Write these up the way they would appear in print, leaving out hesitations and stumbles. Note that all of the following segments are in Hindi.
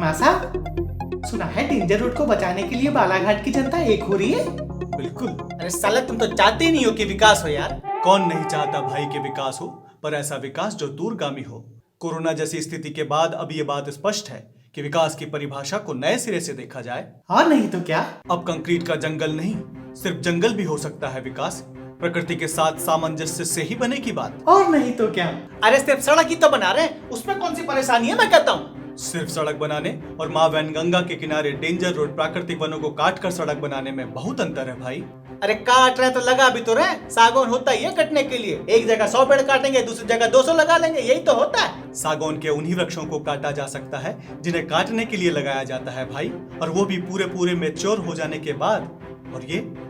वर्मा साहब, सुना है डेंजर रोड को बचाने के लिए बालाघाट की जनता एक हो रही है। बिल्कुल। अरे साला तुम तो चाहते ही नहीं हो कि विकास हो यार। कौन नहीं चाहता भाई कि विकास हो, पर ऐसा विकास जो दूरगामी हो। कोरोना जैसी स्थिति के बाद अब ये बात स्पष्ट है कि विकास की परिभाषा को नए सिरे से देखा जाए। और नहीं तो क्या। अब कंक्रीट का जंगल नहीं, सिर्फ जंगल भी हो सकता है विकास। प्रकृति के साथ सामंजस्य से ही बने की बात। और नहीं तो क्या। अरे सिर्फ सड़क ही तो बना रहे हैं, उसमें कौन सी परेशानी है, मैं कहता हूँ। सिर्फ सड़क बनाने और माँ वैनगंगा के किनारे डेंजर रोड प्राकृतिक वनों को काट कर सड़क बनाने में बहुत अंतर है भाई। अरे काट रहे तो लगा भी तो रहे, सागौन होता ही है कटने के लिए। एक जगह 100 पेड़ काटेंगे, दूसरी जगह 200 लगा लेंगे, यही तो होता है। सागौन के उन्हीं वृक्षों को काटा जा सकता है जिन्हें काटने के लिए लगाया जाता है भाई, और वो भी पूरे मैच्योर हो जाने के बाद।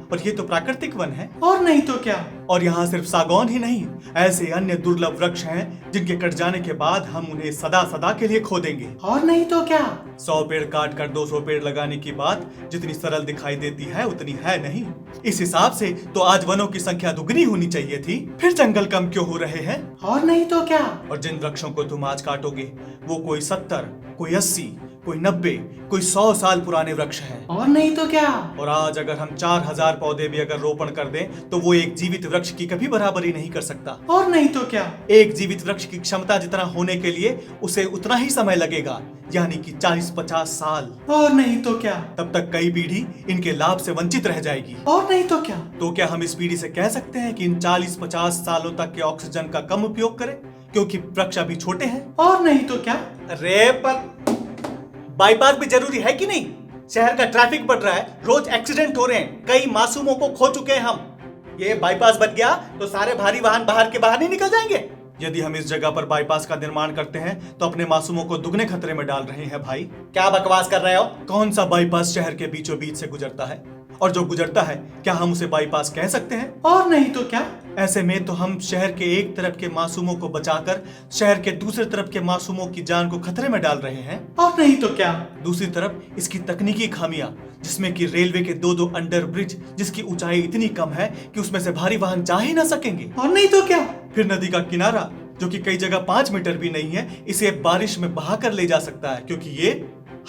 और ये तो प्राकृतिक वन है। और नहीं तो क्या। और यहाँ सिर्फ सागौन ही नहीं, ऐसे अन्य दुर्लभ वृक्ष हैं जिनके कट जाने के बाद हम उन्हें सदा सदा के लिए खो देंगे। और नहीं तो क्या। 100 पेड़ काट कर 200 पेड़ लगाने की बात जितनी सरल दिखाई देती है उतनी है नहीं। इस हिसाब से तो आज वनों की संख्या दुगनी होनी चाहिए थी, फिर जंगल कम क्यों हो रहे हैं। और नहीं तो क्या। और जिन वृक्षों को तुम आज काटोगे वो कोई 70, कोई 80, कोई 90, कोई 100 साल पुराने वृक्ष हैं। और नहीं तो क्या। और आज अगर हम 4000 पौधे भी अगर रोपण कर दें तो वो एक जीवित वृक्ष की कभी बराबरी नहीं कर सकता। और नहीं तो क्या। एक जीवित वृक्ष की क्षमता जितना होने के लिए उसे उतना ही समय लगेगा, यानी कि 40-50 साल। और नहीं तो क्या। तब तक कई पीढ़ी इनके लाभ से वंचित रह जाएगी। और नहीं तो क्या। तो क्या हम इस पीढ़ी से कह सकते हैं कि इन 40-50 सालों तक के ऑक्सीजन का कम उपयोग करें क्योंकि वृक्ष अभी छोटे हैं। और नहीं तो क्या। अरे पर बाईपास भी जरूरी है कि नहीं। शहर का ट्रैफिक बढ़ रहा है, रोज एक्सीडेंट हो रहे हैं, कई मासूमों को खो चुके हैं हम। ये बाईपास बन गया तो सारे भारी वाहन बाहर के बाहर नहीं निकल जाएंगे। यदि हम इस जगह पर बाईपास का निर्माण करते हैं तो अपने मासूमों को दुगने खतरे में डाल रहे हैं भाई। क्या बकवास कर रहे हो। कौन सा बाईपास शहर के बीचों बीच से गुजरता है, और जो गुजरता है क्या हम उसे बाईपास कह सकते हैं। और नहीं तो क्या। ऐसे में तो हम शहर के एक तरफ के मासूमों को बचाकर शहर के दूसरे तरफ के मासूमों की जान को खतरे में डाल रहे हैं। और नहीं तो क्या। दूसरी तरफ इसकी तकनीकी खामियां, जिसमें कि रेलवे के 2 अंडर ब्रिज जिसकी ऊंचाई इतनी कम है कि उसमें से भारी वाहन जा ही ना सकेंगे। और नहीं तो क्या। फिर नदी का किनारा जो कि कई जगह 5 मीटर भी नहीं है, इसे बारिश में बहा कर ले जा सकता है क्योंकि ये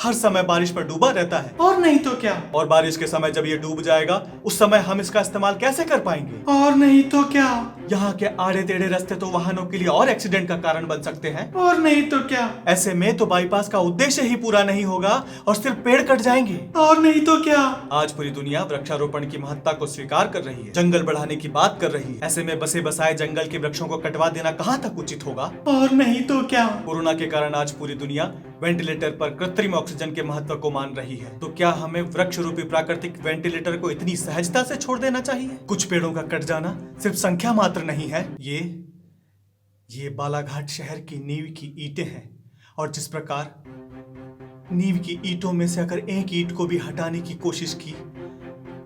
हर समय बारिश पर डूबा रहता है। और नहीं तो क्या। और बारिश के समय जब ये डूब जाएगा उस समय हम इसका इस्तेमाल कैसे कर पाएंगे। और नहीं तो क्या। यहाँ के आड़े टेढ़े रास्ते तो वाहनों के लिए और एक्सीडेंट का कारण बन सकते हैं। और नहीं तो क्या। ऐसे में तो बाईपास का उद्देश्य ही पूरा नहीं होगा और सिर्फ पेड़ कट जाएंगे। और नहीं तो क्या। आज पूरी दुनिया वृक्षारोपण की महत्ता को स्वीकार कर रही है, जंगल बढ़ाने की बात कर रही है। ऐसे में बसे बसाए जंगल के वृक्षों को कटवा देना कहाँ तक उचित होगा। और नहीं तो क्या। कोरोना के कारण आज पूरी दुनिया वेंटिलेटर पर कृत्रिम ऑक्सीजन के महत्व को मान रही है, तो क्या हमें वृक्ष रूपी प्राकृतिक वेंटिलेटर को इतनी सहजता से छोड़ देना चाहिए। कुछ पेड़ों का कट जाना सिर्फ संख्या मात्र नहीं है, ये बालाघाट शहर की नींव की ईंटें हैं, और जिस प्रकार नींव की ईंटों में से अगर एक ईंट को भी हटाने की कोशिश की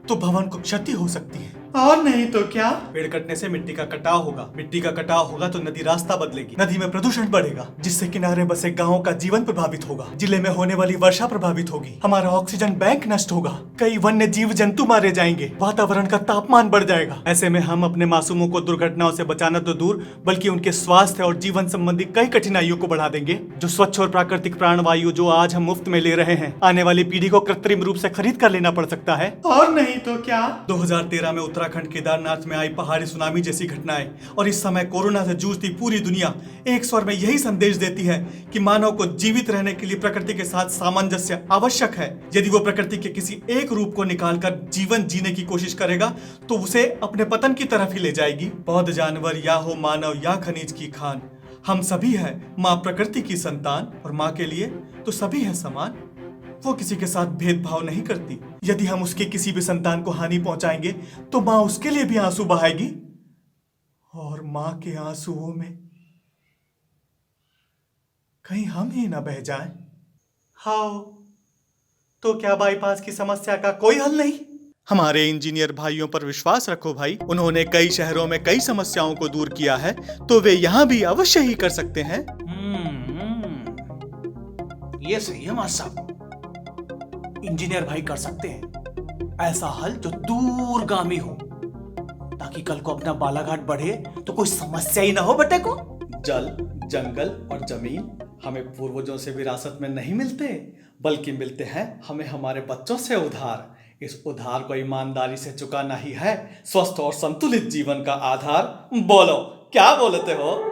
तो भवन को क्षति हो सकती है। और नहीं तो क्या। पेड़ कटने से मिट्टी का कटाव होगा, मिट्टी का कटाव होगा तो नदी रास्ता बदलेगी, नदी में प्रदूषण बढ़ेगा, जिससे किनारे बसे गांवों का जीवन प्रभावित होगा, जिले में होने वाली वर्षा प्रभावित होगी, हमारा ऑक्सीजन बैंक नष्ट होगा, कई वन्य जीव जंतु मारे जाएंगे, वातावरण का तापमान बढ़ जाएगा। ऐसे में हम अपने मासूमों को दुर्घटनाओं से बचाना तो दूर बल्कि उनके स्वास्थ्य और जीवन संबंधी कई कठिनाइयों को बढ़ा देंगे। जो स्वच्छ और प्राकृतिक प्राणवायु जो आज हम मुफ्त में ले रहे हैं, आने वाली पीढ़ी को कृत्रिम रूप से खरीद कर लेना पड़ सकता है। और नहीं तो क्या। 2013 में उत्तराखंड केदारनाथ में आई पहाड़ी सुनामी जैसी घटनाएं और इस समय कोरोना से जूझती पूरी दुनिया एक स्वर में यही संदेश देती है कि मानव को जीवित रहने के लिए प्रकृति के साथ सामंजस्य आवश्यक है। यदि वो प्रकृति के किसी एक रूप को निकालकर जीवन जीने की कोशिश करेगा तो उसे अपने पतन की तरफ ही ले जाएगी। पौध जानवर या हो मानव या खनिज की खान, हम सभी है माँ प्रकृति की संतान, और माँ के लिए तो सभी है समान। वो किसी के साथ भेदभाव नहीं करती। यदि हम उसके किसी भी संतान को हानि पहुंचाएंगे तो माँ उसके लिए भी आंसू बहाएगी, और माँ के आंसुओं में कहीं हम ही ना बह जाएं। हाउ, तो क्या बाईपास की समस्या का कोई हल नहीं। हमारे इंजीनियर भाइयों पर विश्वास रखो भाई, उन्होंने कई शहरों में कई समस्याओं को दूर किया है, तो वे यहाँ भी अवश्य ही कर सकते हैं। ये सही है मास्टर साहब, इंजीनियर भाई कर सकते हैं ऐसा हल जो दूरगामी हो, ताकि कल को अपना बालाघाट बढ़े तो कोई समस्या ही ना हो बेटे को। जल, जंगल और जमीन हमें पूर्वजों से विरासत में नहीं मिलते, बल्कि मिलते हैं हमें हमारे बच्चों से उधार। इस उधार को ईमानदारी से चुकाना ही है स्वस्थ और संतुलित जीवन का आधार। बोलो क्या बोलते हो?